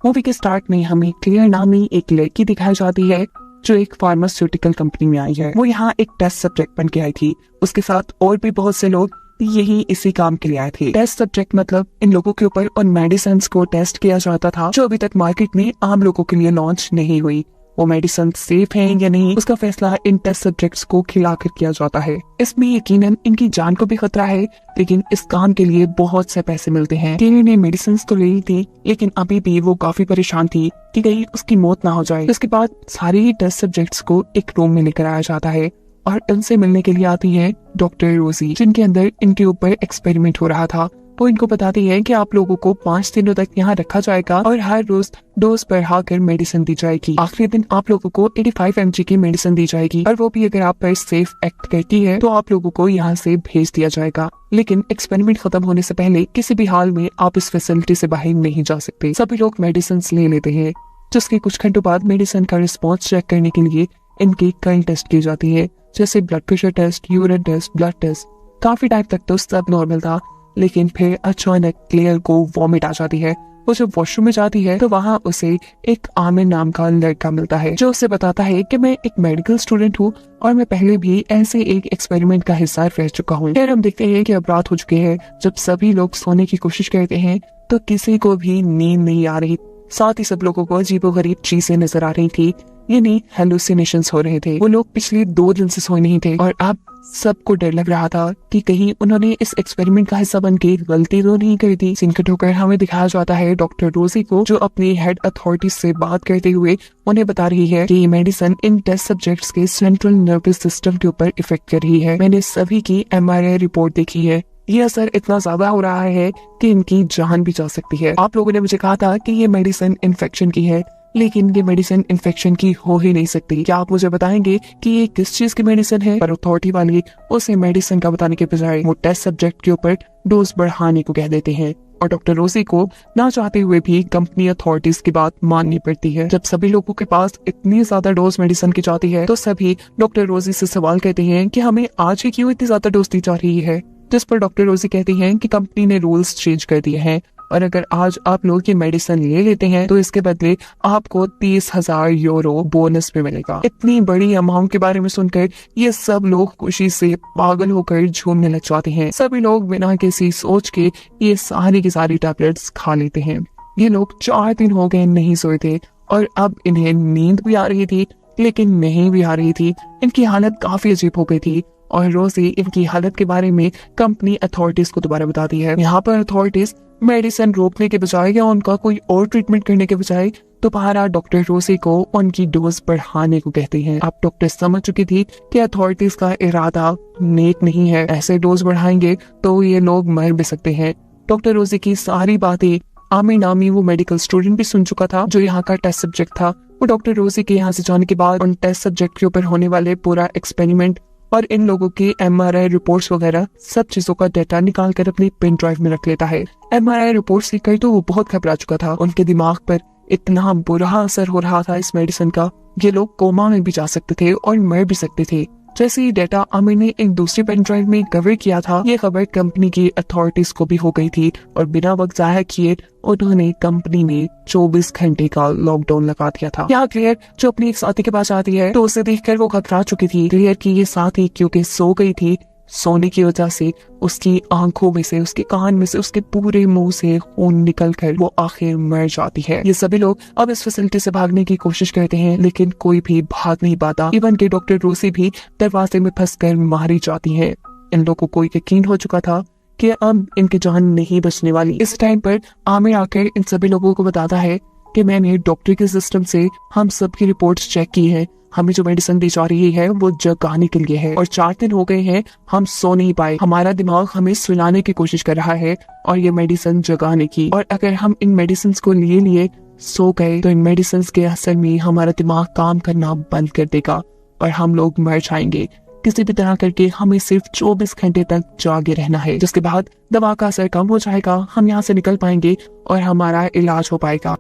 Movie के start में हमें क्लेयर नामी एक लड़की दिखाई जाती है जो एक फार्मास्यूटिकल कंपनी में आई है। वो यहाँ एक टेस्ट सब्जेक्ट बन के आई थी। उसके साथ और भी बहुत से लोग यही इसी काम के लिए आए थे। टेस्ट सब्जेक्ट मतलब इन लोगों के ऊपर उन मेडिसिन को टेस्ट किया जाता था जो अभी तक मार्केट में आम लोगों के लिए लॉन्च नहीं हुई। वो मेडिसिन सेफ है या नहीं उसका फैसला इन टेस्ट सब्जेक्ट्स को खिलाकर किया जाता है। इसमें यकीनन इनकी जान को भी खतरा है, लेकिन इस काम के लिए बहुत से पैसे मिलते हैं। टीनी ने मेडिसिन तो ले ली थी, लेकिन अभी भी वो काफी परेशान थी कि कहीं उसकी मौत ना हो जाए। इसके बाद सारे ही टेस्ट सब्जेक्ट्स को एक रूम में लेकर आया जाता है और इनसे मिलने के लिए आती है डॉक्टर रोजी, जिनके अंदर इनके ऊपर एक्सपेरिमेंट हो रहा था। वो इनको बताती है कि आप लोगों को 5 दिनों तक यहाँ रखा जाएगा और हर रोज डोज बढ़ाकर मेडिसिन दी जाएगी। आखिरी दिन आप लोगों को 85 mg की मेडिसिन दी जाएगी और वो भी अगर आप पर सेफ एक्ट करती है तो आप लोगों को यहाँ से भेज दिया जाएगा। लेकिन एक्सपेरिमेंट खत्म होने से पहले किसी भी हाल में आप इस फैसिलिटी से बाहर नहीं जा सकते। सभी लोग मेडिसिन ले लेते हैं, जिसके कुछ घंटों बाद मेडिसिन का रिस्पॉन्स चेक करने के लिए इनकी कई टेस्ट की जाती है, जैसे blood pressure test, urine test, blood test. काफी टाइम तक तो सब नॉर्मल था, लेकिन फिर अचानक क्लेयर को वॉमिट आ जाती है। वो जब वॉशरूम में जाती है तो वहाँ उसे एक आमिर नाम का लड़का मिलता है जो उसे बताता है कि मैं एक मेडिकल स्टूडेंट हूँ और मैं पहले भी ऐसे एक एक्सपेरिमेंट का हिस्सा रह चुका हूँ। फिर हम देखते हैं कि अब रात हो चुकी है। जब सभी लोग सोने की कोशिश करते हैं तो किसी को भी नींद नहीं आ रही। साथ ही सब लोगों को अजीबोगरीब चीजें नजर आ रही थी, यानी हेलुसिनेशंस हो रहे थे। वो लोग पिछले 2 दिन से सोए नहीं थे और अब सबको डर लग रहा था कि कहीं उन्होंने इस एक्सपेरिमेंट का हिस्सा बनके गलती तो नहीं करी थी। सीन कट होकर हमें दिखाया जाता है डॉक्टर रोजी को, जो अपनी हेड अथॉरिटी से बात करते हुए उन्हें बता रही है कि ये मेडिसिन इन टेस्ट सब्जेक्ट्स के सेंट्रल नर्वस सिस्टम के ऊपर इफेक्ट कर रही है। मैंने सभी की MRI रिपोर्ट देखी है। ये असर इतना ज्यादा हो रहा है कि इनकी जान भी जा सकती है। आप लोगों ने मुझे कहा था कि ये मेडिसिन इन्फेक्शन की है, लेकिन ये मेडिसिन इन्फेक्शन की हो ही नहीं सकती। क्या आप मुझे बताएंगे कि ये किस चीज की मेडिसिन है? पर अथॉरिटी वाले उसे मेडिसिन का बताने के बजाय वो टेस्ट सब्जेक्ट के ऊपर डोज बढ़ाने को कह देते हैं और डॉक्टर रोजी को ना चाहते हुए भी कंपनी अथॉरिटीज की बात माननी पड़ती है। जब सभी लोगों के पास इतनी ज्यादा डोज मेडिसिन की जाती है तो सभी डॉक्टर रोजी से सवाल करते हैं कि हमें आज ही क्यों इतनी ज्यादा डोज दी जा रही है, जिस पर डॉक्टर रोजी कहती हैं कि कंपनी ने रूल्स चेंज कर दिए हैं और अगर आज आप लोग ये मेडिसिन ले लेते हैं तो इसके बदले आपको 30,000 यूरो बोनस पे मिलेगा। इतनी बड़ी अमाउंट के बारे में सुनकर ये सब लोग खुशी से पागल होकर झूमने लग जाते हैं। सभी लोग बिना किसी सोच के ये सारी की सारी टैबलेट्स खा लेते हैं। ये लोग 4 दिन हो गए नहीं सोए थे और अब इन्हें नींद भी आ रही थी, लेकिन नहीं भी आ रही थी। इनकी हालत काफी अजीब हो गई थी और रोजी इनकी हालत के बारे में कंपनी अथॉरिटीज को दोबारा बताती है। यहाँ पर अथॉरिटीज मेडिसिन रोकने के बजाय या उनका कोई और ट्रीटमेंट करने के बजाय दोबारा डॉक्टर रोजी को उनकी डोज बढ़ाने को कहती हैं। अब डॉक्टर समझ चुकी थी कि अथॉरिटीज का इरादा नेक नहीं है। ऐसे डोज बढ़ाएंगे तो ये लोग मर भी सकते हैं। डॉक्टर रोजी की सारी बातें आमिर नामी वो मेडिकल स्टूडेंट भी सुन चुका था जो यहाँ का टेस्ट सब्जेक्ट था। वो डॉक्टर रोजी के यहाँ से जाने के बाद उन टेस्ट सब्जेक्ट के ऊपर होने वाले पूरा एक्सपेरिमेंट और इन लोगों की MRI रिपोर्ट्स वगैरह सब चीजों का डेटा निकाल कर अपनी पेन ड्राइव में रख लेता है। MRI रिपोर्ट्स देखकर तो वो बहुत घबरा चुका था। उनके दिमाग पर इतना बुरा असर हो रहा था इस मेडिसिन का, ये लोग कोमा में भी जा सकते थे और मर भी सकते थे। जैसे ही डेटा आमिर ने एक दूसरी पेन ड्राइव में कवर किया था, ये खबर कंपनी की अथॉरिटीज को भी हो गई थी और बिना वक्त जाया किए उन्होंने कंपनी में 24 घंटे का लॉकडाउन लगा दिया था। यहाँ क्लियर जो अपनी एक साथी के पास आती है तो उसे देखकर वो घबरा चुकी थी। क्लियर की ये साथी क्योंकि सो गई थी, सोने की वजह से उसकी आंखों में से, उसके कान में से, उसके पूरे मुंह से खून निकलकर वो आखिर मर जाती है। ये सभी लोग अब इस फैसिलिटी से भागने की कोशिश करते हैं, लेकिन कोई भी भाग नहीं पाता। इवन के डॉक्टर रोसी भी दरवाजे में फंसकर मारी जाती है। इन लोगों को यकीन हो चुका था कि अब इनकी जान नहीं बचने वाली। इस टाइम पर आमिर आकर इन सभी लोगों को बताता है कि मैंने डॉक्टर के सिस्टम से हम सबकी रिपोर्ट्स चेक की है। हमें जो मेडिसिन दी जा रही है वो जगाने के लिए है और 4 दिन हो गए हैं हम सो नहीं पाए। हमारा दिमाग हमें सुलाने की कोशिश कर रहा है और ये मेडिसिन जगाने की। और अगर हम इन मेडिसिन को लिए सो गए तो इन मेडिसिन के असर में हमारा दिमाग काम करना बंद कर देगा और हम लोग मर जाएंगे। किसी भी तरह करके हमें सिर्फ 24 घंटे तक जागे रहना है, जिसके बाद दवा का असर कम हो जाएगा, हम यहाँ से निकल पाएंगे और हमारा इलाज हो पाएगा।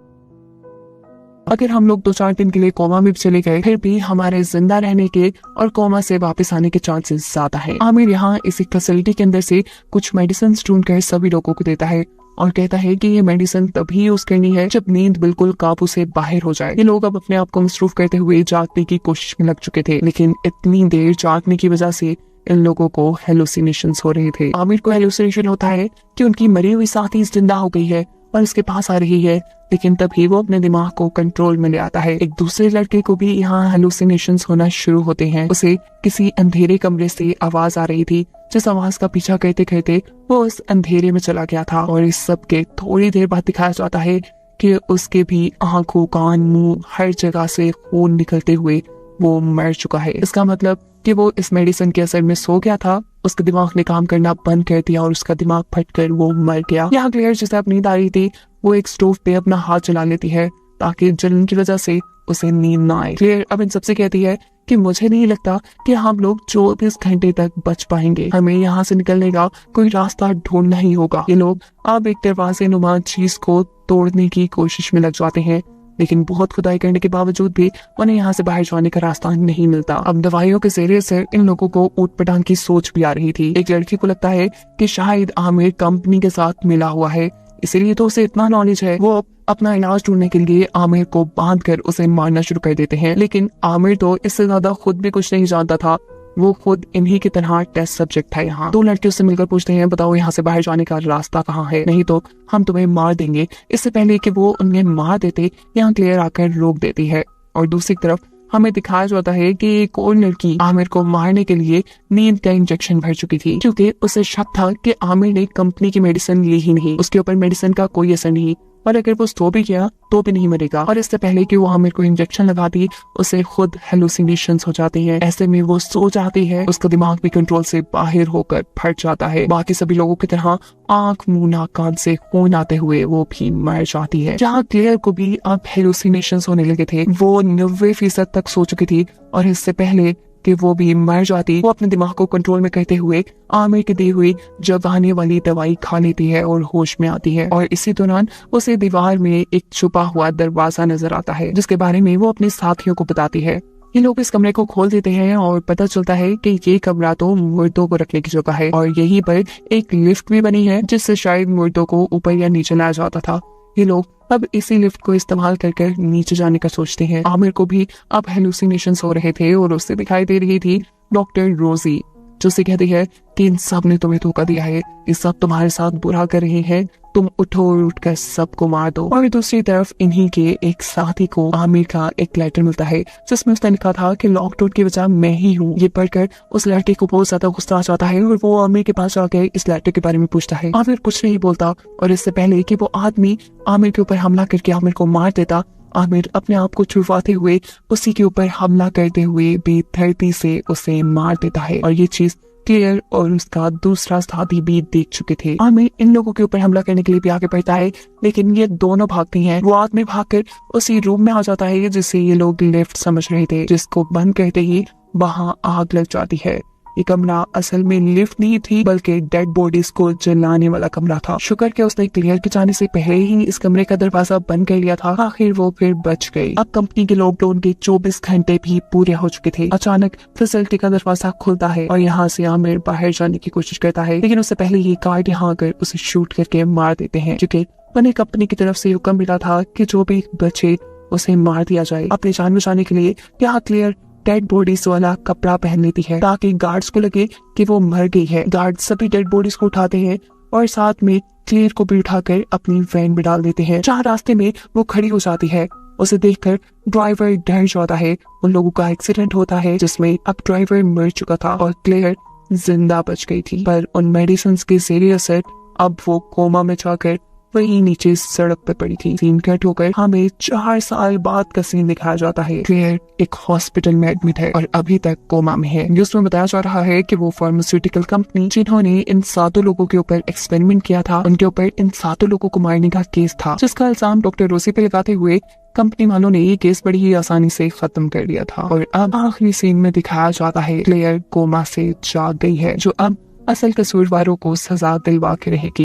अगर हम लोग 2-4 दिन के लिए कोमा में चले गए फिर भी हमारे जिंदा रहने के और कोमा से वापस आने के चांसेस ज्यादा है। आमिर यहाँ इसी फैसिलिटी के अंदर से कुछ मेडिसिन ढूंढ कर सभी लोगों को देता है और कहता है कि ये मेडिसिन तभी यूज करनी है जब नींद बिल्कुल काबू से बाहर हो जाए। ये लोग अब अपने आप को मसरूफ करते हुए जागने की कोशिश में लग चुके थे, लेकिन इतनी देर जागने की वजह से इन लोगों को हेलुसिनेशंस हो रहे थे। आमिर को हेलुसिनेशन होता है कि उनकी मरी हुई साथी जिंदा हो गई है और इसके पास आ रही है, लेकिन तभी वो अपने दिमाग को कंट्रोल में ले आता है। एक दूसरे लड़के को भी यहाँ हेलुसिनेशंस होना शुरू होते हैं। उसे किसी अंधेरे कमरे से आवाज आ रही थी, जिस आवाज का पीछा करते करते वो उस अंधेरे में चला गया था। और इस सब के थोड़ी देर बाद दिखाया जाता है कि उसके भी आंखों, कान, मुंह, हर जगह से खून निकलते हुए वो मर चुका है। इसका मतलब कि वो इस मेडिसिन के असर में सो गया था, उसके दिमाग ने काम करना बंद कर दिया और उसका दिमाग फटकर वो मर गया। यहाँ क्लियर जिसे अपनी नींद आ रही थी, वो एक स्टोव पे अपना हाथ चला लेती है ताकि जलन की वजह से उसे नींद ना आए। क्लियर अब इन सबसे कहती है कि मुझे नहीं लगता कि हम लोग 24 घंटे तक बच पाएंगे, हमें यहाँ से निकलने का कोई रास्ता ढूंढना ही होगा। ये लोग अब एक दरवाजे नुमा चीज को तोड़ने की कोशिश में लग जाते हैं, लेकिन बहुत खुदाई करने के बावजूद भी उन्हें यहाँ से बाहर जाने का रास्ता नहीं मिलता। अब दवाइयों के जरिए से इन लोगों को ऊट पटांग की सोच भी आ रही थी। एक लड़की को लगता है कि शायद आमिर कंपनी के साथ मिला हुआ है, इसीलिए तो उसे इतना नॉलेज है। वो अपना इलाज ढूंढने के लिए आमिर को बांध कर उसे मारना शुरू कर देते हैं, लेकिन आमिर तो इससे ज्यादा खुद भी कुछ नहीं जानता था। वो खुद इन्हीं की तरह टेस्ट सब्जेक्ट था। यहाँ दो लड़के उससे मिलकर पूछते हैं, बताओ यहाँ से बाहर जाने का रास्ता कहाँ है, नहीं तो हम तुम्हें मार देंगे। इससे पहले कि वो उन्हें मार देते, यहाँ क्लियर आकर रोक देती है। और दूसरी तरफ हमें दिखाया जाता है कि एक और लड़की आमिर को मारने के लिए नींद का इंजेक्शन भर चुकी थी, क्योंकि उसे शक था कि आमिर ने कंपनी की मेडिसिन ली ही नहीं, उसके ऊपर मेडिसिन का कोई असर नहीं, और अगर वो सो भी गया तो भी नहीं मरेगा। और इससे पहले कि वो आमिर को इंजेक्शन लगाती, उसे खुद हेलुसिनेशंस हो जाती है। ऐसे में वो सो जाती है, उसका दिमाग भी कंट्रोल से बाहर होकर फट जाता है। बाकी सभी लोगों की तरह आंख, मुंह, नाक, कान से खून आते हुए वो भी मर जाती है। जहाँ क्लियर को भी अब हेलुसिनेशंस होने लगे थे, वो 90% तक सो चुकी थी, और इससे पहले कि वो भी मर जाती, वो अपने दिमाग को कंट्रोल में करते हुए आमिर की दी हुई जगाने वाली दवाई खा लेती है और होश में आती है। और इसी दौरान उसे दीवार में एक छुपा हुआ दरवाजा नजर आता है, जिसके बारे में वो अपने साथियों को बताती है। ये लोग इस कमरे को खोल देते हैं और पता चलता है कि ये कमरा तो मुर्दों को रखने की जगह है, और यहीं पर एक लिफ्ट भी बनी है जिससे शायद मुर्दों को ऊपर या नीचे लाया जाता था। ये लोग अब इसी लिफ्ट को इस्तेमाल कर नीचे जाने का सोचते हैं। आमिर को भी अब हेलुसिनेशंस हो रहे थे और उससे दिखाई दे रही थी डॉक्टर रोजी, जो से कहती है कि इन सब ने तुम्हें धोखा दिया है, ये सब तुम्हारे साथ बुरा कर रहे हैं, तुम उठो और उठकर सबको मार दो। और दूसरी तरफ इन्हीं के एक साथी को आमिर का एक लेटर मिलता है, जिसमें उसने लिखा था कि लॉकडाउन की वजह मैं ही हूँ। ये पढ़कर उस लड़के को बहुत ज्यादा गुस्सा आ जाता है और वो आमिर के पास जाकर इस लेटर के बारे में पूछता है। आमिर कुछ नहीं बोलता, और इससे पहले कि वो आदमी आमिर के ऊपर हमला करके आमिर को मार देता, आमिर अपने आप को छुपाते हुए उसी के ऊपर हमला करते हुए बेदर्दी से उसे मार देता है। और ये चीज क्लियर और उसका दूसरा साथी भी देख चुके थे। आमिर इन लोगों के ऊपर हमला करने के लिए भी आगे बढ़ता है, लेकिन ये दोनों भागती हैं। वो आदमी भागकर उसी रूम में आ जाता है जिसे ये लोग लिफ्ट समझ रहे थे, जिसको बंद करते ही वहां आग लग जाती है। ये कमरा असल में लिफ्ट नहीं थी, बल्कि डेड बॉडीज को जलाने वाला कमरा था। शुक्र के उसने क्लियर के जाने से पहले ही इस कमरे का दरवाजा बंद कर लिया था। आखिर वो फिर बच गई। अब कंपनी के लॉकडाउन के 24 घंटे भी पूरे हो चुके थे। अचानक फैसिलिटी का दरवाजा खुलता है और यहाँ से आमिर बाहर जाने की कोशिश करता है, लेकिन उससे पहले ये गार्ड यहाँ आकर उसे शूट करके मार देते हैं, क्योंकि उन्हें कंपनी की तरफ से हुक्म मिला था कि जो भी बचे उसे मार दिया जाए। अपनी जान बचाने के लिए यहाँ क्लियर डेड बॉडीज वाला कपड़ा पहन लेती है ताकि गार्ड्स को लगे कि वो मर गई है। गार्ड सभी डेड बॉडीज को उठाते हैं और साथ में क्लियर को भी उठाकर अपनी वैन में डाल देते हैं। जहाँ रास्ते में वो खड़ी हो जाती है, उसे देखकर ड्राइवर डर जाता है। उन लोगों का एक्सीडेंट होता है जिसमें अब ड्राइवर मर चुका था और क्लियर जिंदा बच गई थी, पर उन मेडिसिन के जरिए असर अब वो कोमा में जाकर वही नीचे सड़क पे पड़ी थी। सीन कट होकर हमें 4 साल बाद का सीन दिखाया जाता है। क्लियर एक हॉस्पिटल में एडमिट है और अभी तक कोमा में है। जिसमें बताया जा रहा है कि वो फार्मास्यूटिकल कंपनी जिन्होंने इन 7 लोगों के ऊपर एक्सपेरिमेंट किया था, उनके ऊपर इन 7 लोगों को मारने का केस था, जिसका इल्जाम डॉक्टर रोसी पे लगाते हुए कंपनी वालों ने ये केस बड़ी ही आसानी से खत्म कर दिया था। और अब आखिरी सीन में दिखाया जाता है क्लियर कोमा से जाग गई है, जो अब असल कसूरवारों को सजा दिलवा के रहेगी।